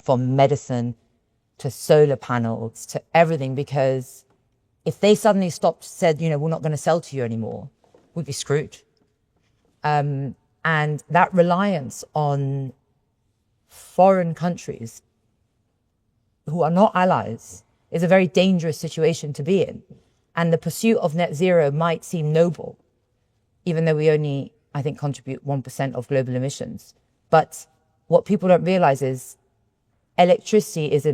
from medicine to solar panels to everything, because if they suddenly said, we're not going to sell to you anymore, we'd be screwed. And that reliance on foreign countries who are not allies is a very dangerous situation to be in. And the pursuit of net zero might seem noble, even though we only, I think, contribute 1% of global emissions. But what people don't realize is electricity is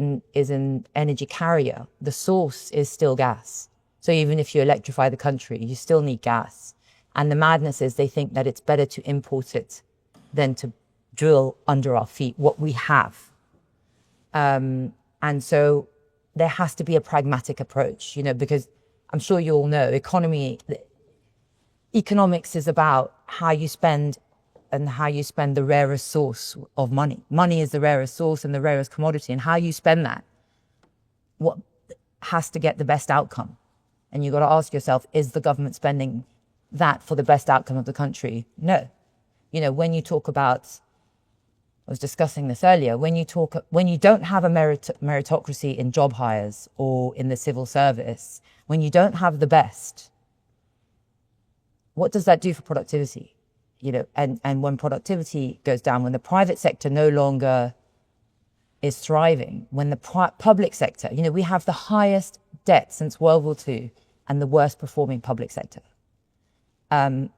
an energy carrier. The source is still gas. So even if you electrify the country, you still need gas. And the madness is they think that it's better to import it than to drill under our feet what we have. And so there has to be a pragmatic approach, because I'm sure you all know economics is about how you spend and how you spend the rarest source of money. Money is the rarest source and the rarest commodity, and how you spend that, what has to get the best outcome. And you've got to ask yourself, is the government spending that for the best outcome of the country? No. When you talk about, I was discussing this earlier, when you don't have a meritocracy in job hires or in the civil service, when you don't have the best, what does that do for productivity? And when productivity goes down, when the private sector no longer is thriving, when the public sector, we have the highest debt since World War II and the worst performing public sector. In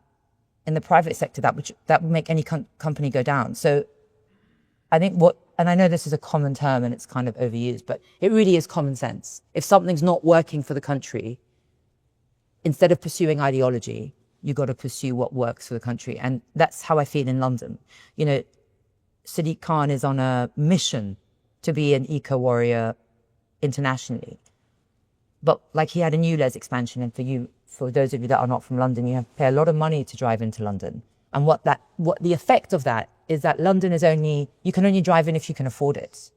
the private sector, that would make any company go down. So I think and I know this is a common term and it's kind of overused, but it really is common sense. If something's not working for the country, instead of pursuing ideology, you've got to pursue what works for the country. And that's how I feel in London. Sadiq Khan is on a mission to be an eco-warrior internationally. But he had a ULEZ expansion, and for those of you that are not from London, you have to pay a lot of money to drive into London. And what the effect of that is that London you can only drive in if you can afford it.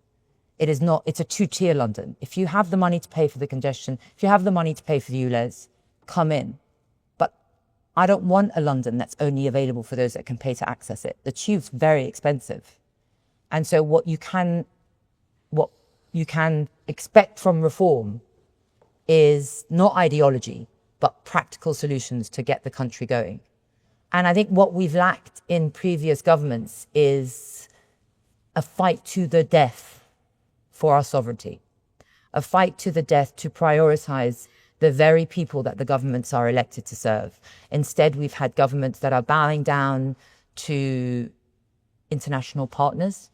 It's a two-tier London. If you have the money to pay for the congestion, if you have the money to pay for the ULEZ, come in. I don't want a London that's only available for those that can pay to access it. The tube's very expensive. And so what you can expect from reform is not ideology, but practical solutions to get the country going. And I think what we've lacked in previous governments is a fight to the death for our sovereignty, a fight to the death to prioritize the very people that the governments are elected to serve. Instead, we've had governments that are bowing down to international partners,